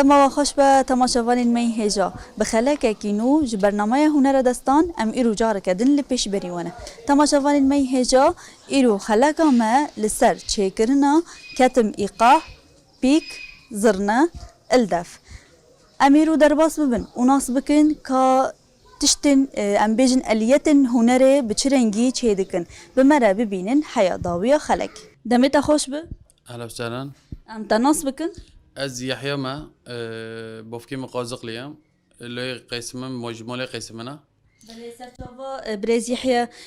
دما خوش به تماشاوان می هجا بخلاک کینو ج برنامه هنر دستان ام ایرو جار کدن لپیش بریونه تماشاوان می هجا ایرو خلاک ما لسر چیکرنا کتم ایقاع پیک زرنا الدف امیرو درباس ببن و ناس بکن که تشتن ام بیجن الیت هنر بچرنگی چه دکن بمره ببینن حیا داویا خلاک دمت خوش به اهلا وسهلا. ام تناس بکن از يحيى ما بوفكي مقازق ليام اللي قسم مجموعة قسمنا. بله سرچاوا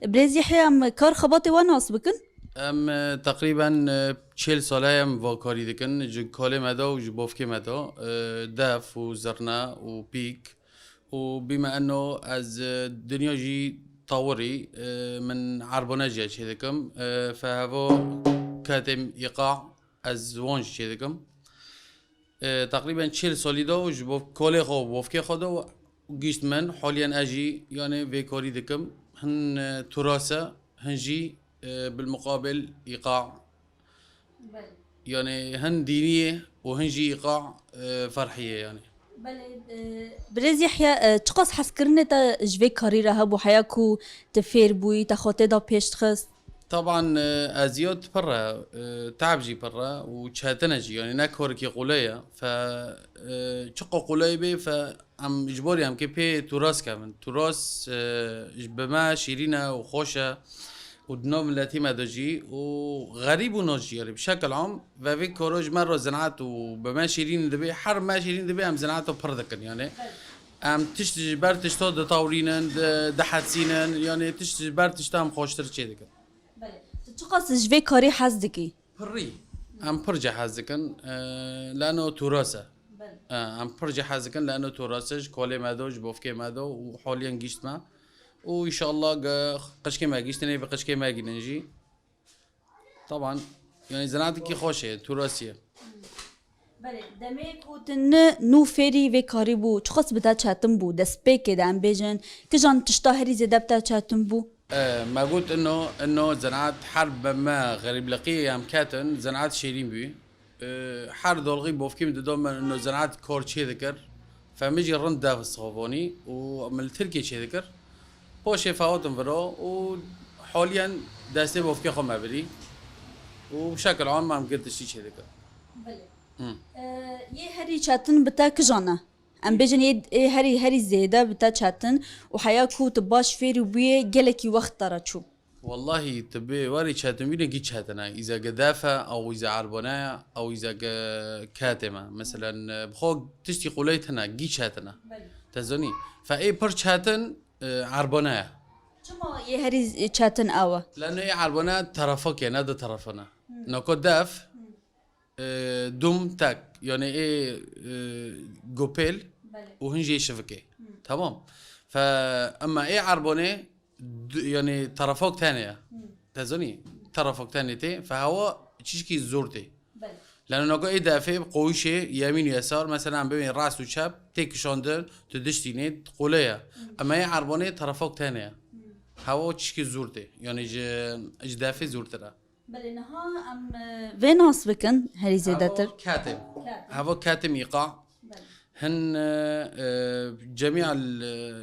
برز يحيى ام کار خباتی و ناس بکن ام تقريبا 40 ساله ام واكاري دكن جو كالي مدا و جو بوفكي مدا دف و زرنا و بيك وبما انه از دنيا جي طوري من عربنا جي شدكم فهو كاتم ايقاع از وانج شدكم تقريبا 40 سالي دا و جبوف كالي خو بوفكي خدا و گيشت من حاليا اجي يعني بيكاري دكم هن تراثة هنجي بالمقابل ايقاع يعني هن دينية وهنجي ايقاع فرحية يعني. بله برز يحيى تقص حسكرنه تا جوي كاري رهب و حياكو تفير بوي تخاطي دا پیش خست طبعا ازياد برا تعب جي برا وشاتنا جي يعني ناكوركي قولية ف شقو قولية بي فعم اجباري عم كي بي تراث كامن تراث بما شيرينا وخوشة ودنوم التي مدجي وغريب وناجي يعني بشكل عام وفي كوروج مرة زنعات وبما شيرين دبي حر ما شيرين دبي عم زنعات وبردكن يعني ام تشتج بر تشتا دطاورينن دحاتسينن يعني تشتج بر تشتا هم خوشتر چه دكن. بله تقص جوي كاري حزدكي بري ام برجع حزكن لانه تراثه بله ام برجع حزكن لانه تراثج كولي مادوج بوفكي مادو وحاليا جيشت ما وان شاء الله قشكي ما جيشتني بقشكي ما نجي طبعا يعني زناتك خوشه تراثيه. بله دمه کوتن نو فری و کاری بو تقص بتا چاتم بو دست پیک دام بیجن که جان تشتاهری زده بتا چاتم بو ما قلت انه زنعات حرب ما غريب لقيه ام كاتن زنعات شيرين بي حرب دولغي بوفكي من دوم انه زنعات كور شي ذكر فمجي رند داف الصغفوني ومن التركي شي ذكر بوشي فاوتن فرو وحاليا داسي بوفكي خو مبري وبشكل عام ما قلت شي ذكر. بله یه هری چاتن بتا کجانه ام بیجن یه هری زیده بتا چاتن و حیا کو تباش فری بوی گلکی وقت داره چو والله تبي واري شاتمينا جيت شاتنا اذا قدافه او اذا عربنايا او اذا كاتمه مثلا بخو تشتي قوليتنا جيت شاتنا تزوني فاي بر شاتن عربنايا شما یه هری چاتن آوا لانه هي عربنا طرفك يعني هذا طرفنا نكو داف دوم تاك يعني ايه جوبيل وهنجي شفكي تمام فاما ايه عربونه يعني طرفك ثانيه تزوني طرفك ثانيه تي فهو تشكي زورتي لانه نقول ايه دافع قويشه يمين يسار مثلا عم بين راس وشاب تيك شاندر تدشتيني قوليه اما ايه عربونه طرفك ثانيه هوا تشكي زورتي يعني دافع زورتها. بله نها ام ويناس بكن هري زيدتر كاتم هوا كاتم ايقاع هن جميع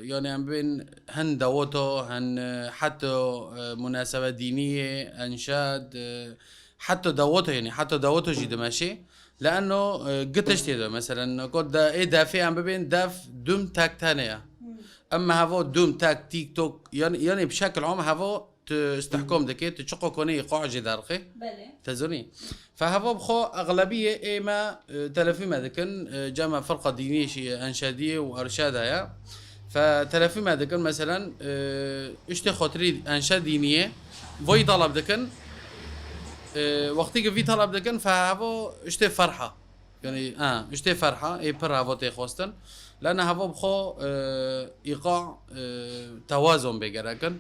يعني عم بين هن دوتو هن حتى مناسبة دينية انشاد حتى دوتو يعني حتى دوتو جي ماشي لانه قتش تيدا مثلا قد ايه دافع عم بين داف دوم تاك تانية اما هوا دوم تاك تيك توك يعني بشكل عام هوا تستحكم دكي تشقو كوني قاع جدارقي بله تزوني فهذا بخو اغلبيه اما تلفيما دكن جامع فرقه دينيه شي انشاديه وارشادها يا فتلفيما دكن مثلا اشتي خاطري انشاد دينيه فوي طلب دكن وقتي في طلب دكن فهذا اشتي فرحه يعني اشتي فرحه اي بر هذا تخواستن لان هذا بخو ايقاع توازن بيجركن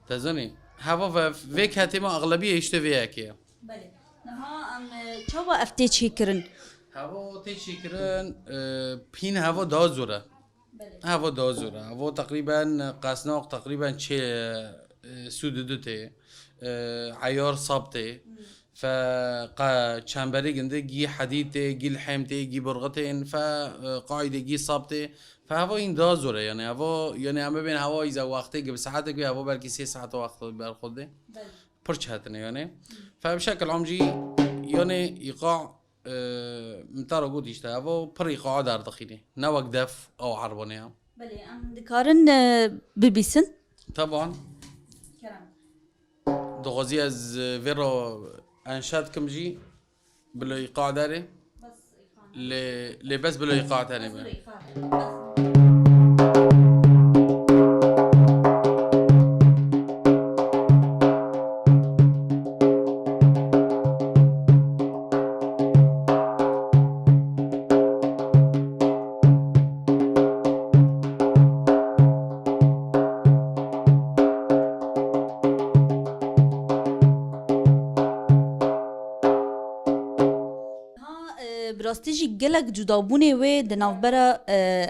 تزوني هوا في كاتمة أغلبية يشتوي كيا. بله نها ام چوا افتی چی کرن هوا تشكرن بين هوا دازورة. هوا دازورة هوا تقريبا قاسناق تقريبا شيء سود دوتي عيار صابتي فقا چنبري جنده جي حديدة جي الحمتة جي برغتين فقاعدة جي صابتة فهوا این دازوره يعني هوا يعني هم ببین هوا إذا وقته که بساعته که هوا بلکه 3 ساعت وقت برخورده پرچ هاتنه يعني فبشكل عام جي يعني إيقاع متارا قد يشتا هوا پر إيقاع دار دخينه نوك دف أو عربانه هم بله ام دکارن ببیسن طبعا دغازي از فيرو انشاد كم جي بلو ايقاع داري اللي بس بلو ايقاع تاني بقى. براستيجي جلك جدابوني وي دنافبرا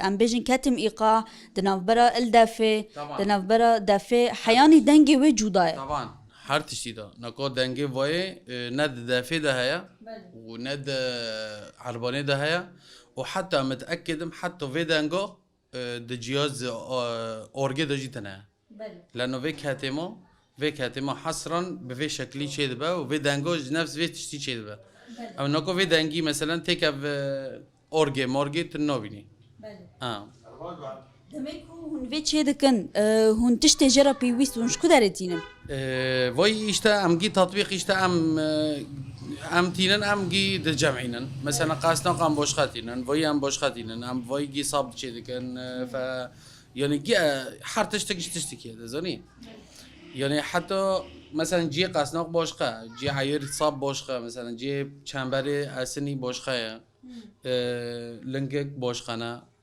ام بيجن كاتم ايقاع دنافبرا الدافي طبعاً. دنافبرا دافي حياني دنجي وي جوداي طبعا هر تشتي دا نكو دنگي واي ند دافي ده هيا وند عرباني ده هيا وحتى متأكد حتى في دنگو دجياز اورجي دجي تنا لانه في كاتمو حصرا بفي شكلي شيء ده وفي دنگو نفس في تشتي شيء ده او نكو في دنگي مثلا تيك اف اورجي مورجي تنوبيني دمك هون في تشي دكن هون تشتي جربي ويست ونشكو دارتينن وي اشتا ام جي تطبيق اشتا ام تينن ام جي دجمعينن مثلا قاسنا قام بوشخاتينن وي ام بوشخاتينن ام وي جي صاب تشي دكن ف يعني جي حر تشتكي هذا زوني يعني حتى مثلا جي قاسناق بوشخه جي عير صاب بوشخه مثلا جي چنبري اسني بوشخه لنگك بوشخانه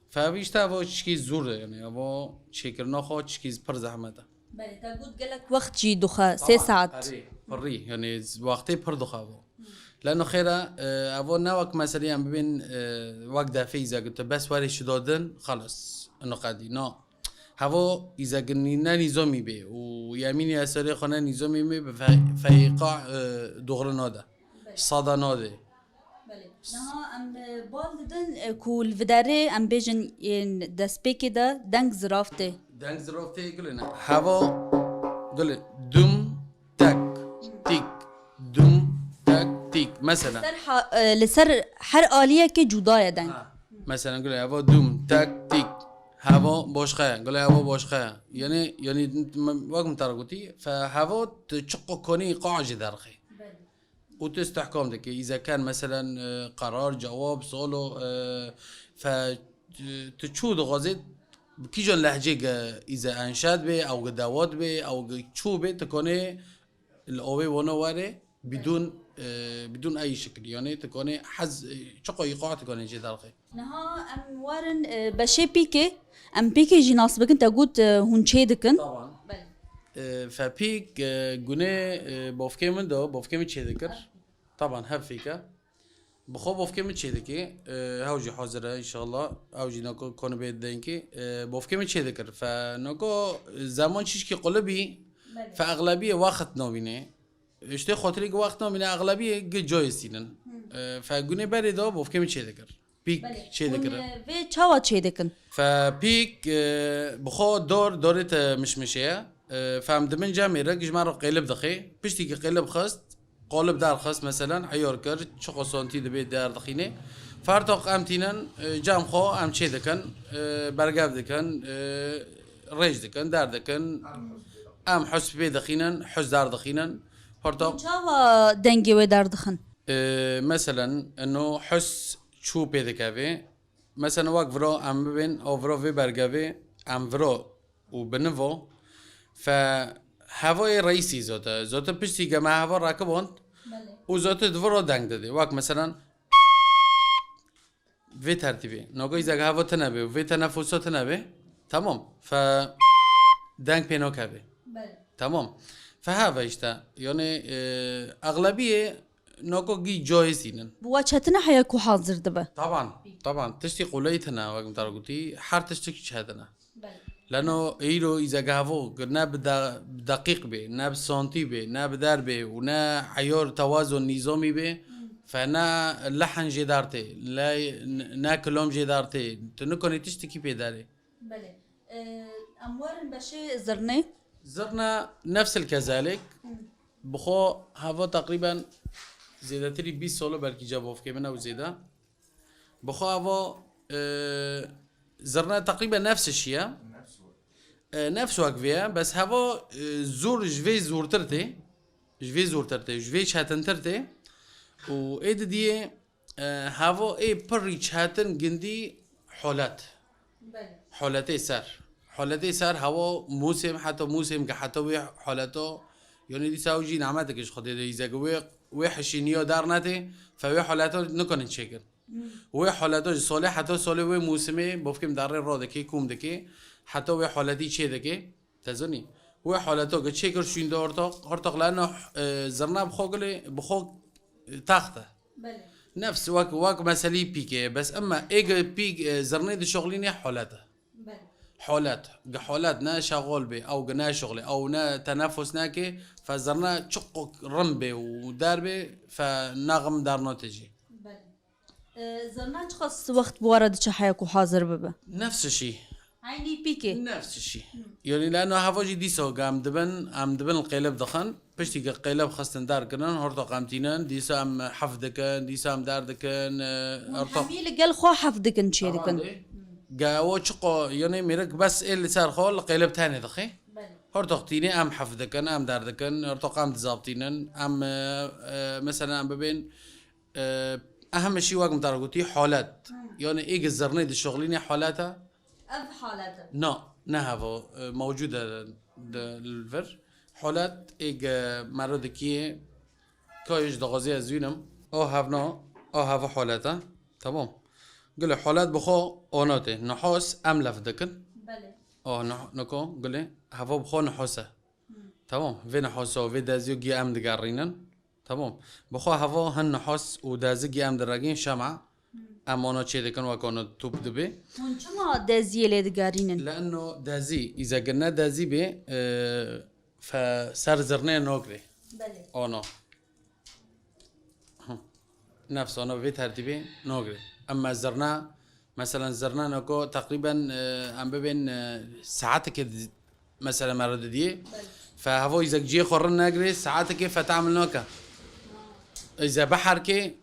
فبيشتا و چکی زوره يعني و شكرنا خو چکی پر زحمته بله تا قلت قالك وقت جي دخا 3 ساعات فري يعني وقتي پر دخا لانه خيره ابو نوك مثلا ببين وقت دافي اذا قلت بس واري شدادن خلاص انه قادي نو هوا اذا قلنا نظامي به ويميني اسري خانه نظامي به فايقاع دغري ناده صادا ناده نها ام بالدن كول فداري ام بيجن داس بيكي دا دنگ زرافته قلنا هوا قل دم تك تيك دم تك تيك مثلا لسر حر آلية كي جودايا دنگ مثلا قل هوا دم تك تيك هوا بوشخه قل هوا بوشخه يعني وقت مترقتي فهوا تشق كوني قاعج درخي وتستحكم دك اذا كان مثلا قرار جواب سولو فتشود غازت كيجون لهجه اذا انشاد به او قدوات به او تشوبه تكوني الاوي ونواري بدون اي شكل يعني تكوني حز شقو يقع تكوني جي درخي نها ام وارن بشي بيكي ام بيكي جي ناصبك انت قلت هون تشيدكن طبعا فبيك جوني بوفكي من دو بوفكي من تشيدكر طبعا هب فيك بخو بوفكي من تشيدكي هاوجي حاضره ان شاء الله هاوجي نكو كون بيد دينكي بوفكي من تشيدكر فنكو زمان شيشكي قلبي فاغلبيه وقت نوبينه اشتي خاطري وقت نوبينه اغلبيه جويسينن فجوني بريدو بوفكي من تشيدكر بيك تشيدكر في تشاوا تشيدكن فبيك بخو دورت مشمشيه فهم دمن جامي رجج مارو قلب دخي بشتي قلب خست قالب دار خست مثلا عيار كر شقو سنتي دبي دار دخينه فارتق امتينن جام خو ام چه دكن برگاب دكن ريج دكن دار دكن ام حس بي دخينن حس دار دخينن فارتق تشاوا دنگي و دار دخن مثلا انه حس شو بيدكافي مثلا وقت فرو ام بين او فرو في برگابي ام فرو وبنفو فهوای رئیسی زوتا پشتی که ما هوا راکبوند و زوتا دورو دنگ داده وقت مثلا في ترتيبي نوكو إذا هوا تنبه وفي تنفسه تنبه تمام ف دنگ بينو كابي تمام فهذا إشتا يعني أغلبية نوكو جي جويسينن بواتشتنا حياكو حاضر دبا طبعا تشتي قوليتنا وقت مترقتي حار تشتكي شهادنا لانه ايرو اذا قهوه قلنا بدقيق به نا بسنتي به نا بدار به ونا عيار توازن نظامي به فانا اللحن جدارتي لا نا كلام جدارتي تنكوني تشتكي بداري. بله اموار بشه زرنه زرنا نفس الكذلك بخو هذا تقريبا زيادة تري 20 سالة بلكي جابوه في كمنا وزيادة بخو هذا زرنا تقريبا نفس الشيء نفس وقفية بس هذا زور جوي زورترتي جوي شاتنترتي و ايد دي هذا اي بري شاتن جندي حولات حولتي سر هوا موسم حتى موسم حتى وي حالته يعني دي ساوجي نعمتك ايش خدي اذا قوي وحشينيو دارناتي فوي حالته نكون نشكل وي حالته صالح حتى صالح وي موسمي بفكم دار رودكي كوم دكي حتى وي حالتي چه دكي تزني وي حالته قد شكر شين دورتق لانه زرنا بخو تاخته نفس واك مسالي بيكي بس اما ايج بيك زرني دي شغليني حالته حالات نا شغل به او نا شغله او نا تنافس ناكي فزرنا تشق رمبه وداربه فنغم دارنا تجي زرنا تخص وقت بوارد شحيك وحاضر ببا نفس الشيء عيني بيكي نفس الشيء يعني لانه هافوجي ديسو قام دبن القلب دخن بشتي قلب خاصة دار كنن هرتو قامتينن ديسام حفظكن ديسام داردكن هرتو حميل قال خو حفظكن شيركن قاوة شقو يعني ميرك بس اللي صار خول قلب تاني دخي هرتقتيني ام حفظكن ام داردكن هرتقام تزابطينن ام مثلا ام ببين اهم شيء واقم ترقوتي حالات يعني ايج الزرني دي الشغلين حالاتها حالاتها نهافو موجودة الفر حالات ايج مرودكيه كايش دغازي زوينم او هافو حالاتها تمام قل حالات بخو اوناتي نحوس ام لفدكن بله نكو قل هافو بخو نحوسه تمام في نحوسه في دازيوجي ام دقارينن تمام بخو هافو هن نحوس ودازيجي ام دراجين شمعة امانو چه دكن وكانو توب دبي هون چما دازي اللي دقارينن لانه دازي اذا قلنا دازي به فصار زرنه نوكري بله اونو نفس اونو في ترتيبي نوكري اما زرنا مثلا زرنا نكو تقريبا ام بين ساعتك مثلا مرد دي فهو اذا جي خرن نجري ساعتك فتعمل نوكا اذا بحر كي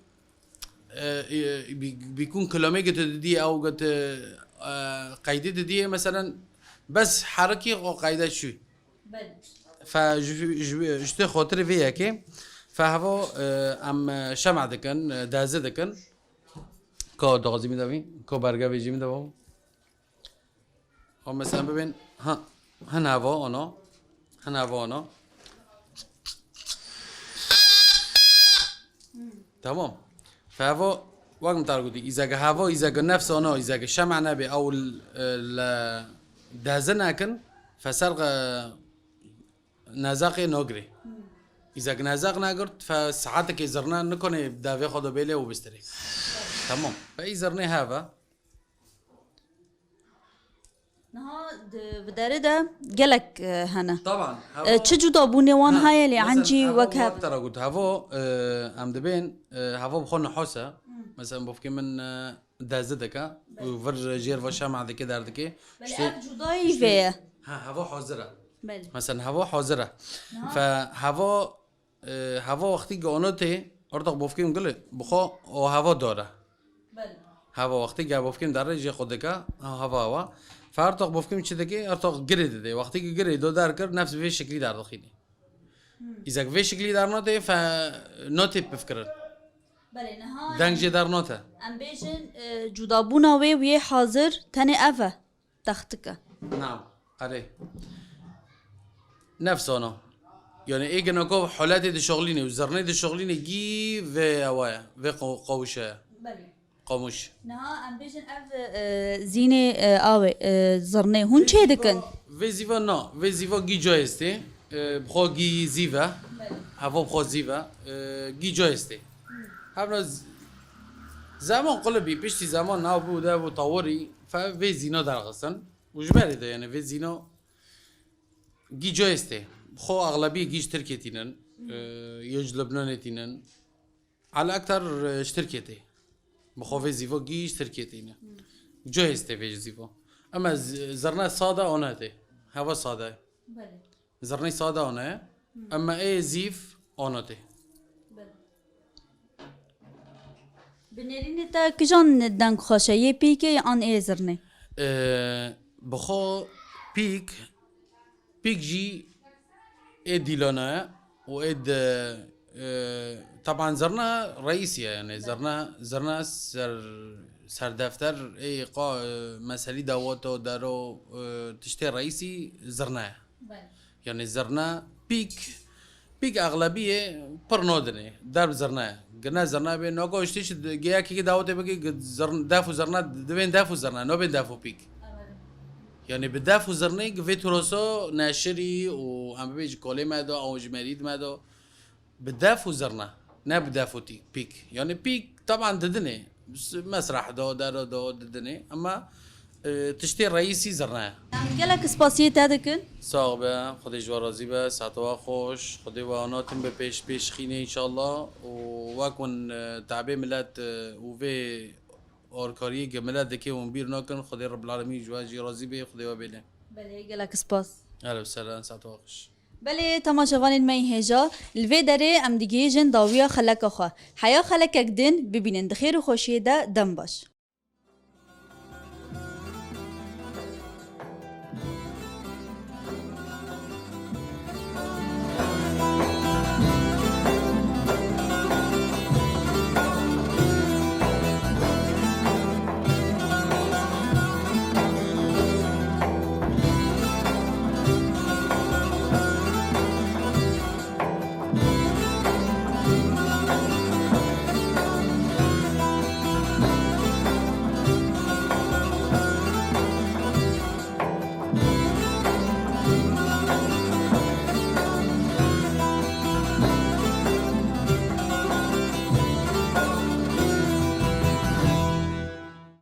بيكون كيلومتر دي او قد قيدت دي مثلا بس حركي وقيدت شو فجت خاطر فيها كي فهو ام شمع دكن دازه دكن كو دغزي ميدافي كو برغا بيجي ميدافو او مثلا ببين هنافو اونو تمام فهو وقت متارجودي إذا هوا إذا نفس أنا إذا شمع نبي أو ال دازنا كن فسرق نزاقي نجري إذا نزاق نجرت فساعتك يزرنا نكون دافع خده بيله وبستري تمام فإذا هذا نها بداره ده جلك هنا طبعا تشجو دابوني وان هاي اللي عنجي وكاب ترى قلت هافو ام دبين هافو بخون حوسه مثلا بفكي من دازدك وفرج جير فشا مع ذيك دار ذيك جداي فيه هافو حوزره مثلا هافو حوزره فهافو هافو وقتی گانوته ارتق بفكيم قله بخو او هافو داره هافو وقتی گا بفكيم داره جي خودك هافو فارتق بفكم چه دکی ارتق گرید ده وقتی که گرید دو دار کرد نفس به شکلی دار دخیلی اذا به شکلی دار نوته ف نوته بفکرن بله نها دنگ دار نوته ام بیشن جدابونا وی حاضر تنه افا تختك نعم عليه نفس انا يعني ايه نكو حالات دي شغليني وزرني دي شغليني جي في اوايا في قوشه بله قاموش نها ام بیشن اف زینه آوه زرنه هون چه دکن وزيفا نا وزيفا جي جويستي بخو جي زيفا هفو بخو زيفا جي جويستي هفنا زمان قلبي بيشتي زمان ناو بودا وطوري فوي زينو درغسن وجبالي ده يعني في زينو جي جويستي خو أغلبية جيش تركيتينن يوج لبنانيتينن على أكثر اشتركتي بخو في زيفو جيش تركيتينن جويستي في زيفو أما زرنا صادة أوناتي هوا صادة زرني صادة أونه أما إيه زيف أوناتي بنرین تا کجان دنگ خوشه یه پیکه یا آن ایزرنه بخو بيك جي ايه ديلونا وايد طبعا زرنا رئيسية يعني زرنا سر دفتر اي مسالي داوتو دارو تشتي رئيسي زرناه يعني زرنا بيك اغلبيه برنودني دار زرناه قلنا زرنا بين نوكو اشتيش جيا كي داوتي بقي زرنا دافو زرنا دبين دافو زرنا نو بين دافو بيك يعني بدافو زرنيك في تروسو ناشري وعم بيج كولي مادو او جماليد مادو بدافو زرنا نا بدافو بيك يعني بيك طبعا ددني مسرح دو ددني اما تشتي رئيسي زرناه گلک سپاسیه تدکن صاحبه خودی جوار راضی به ساعتها خوش خودی و آناتم به پیش خینه انشالله و واکن تعبه ملت و في اورکاری که ملت دکی و بیر نکن خودی رب العالمین جواجی راضی به خودی و بله بله گلک سپاس اهلا وسهلا ساعتها خوش بله تماشاوان می هجا الوی داره ام دیگه جن داویا خلق خو حیا خلق دین ببینن خیر و خوشی ده دم باش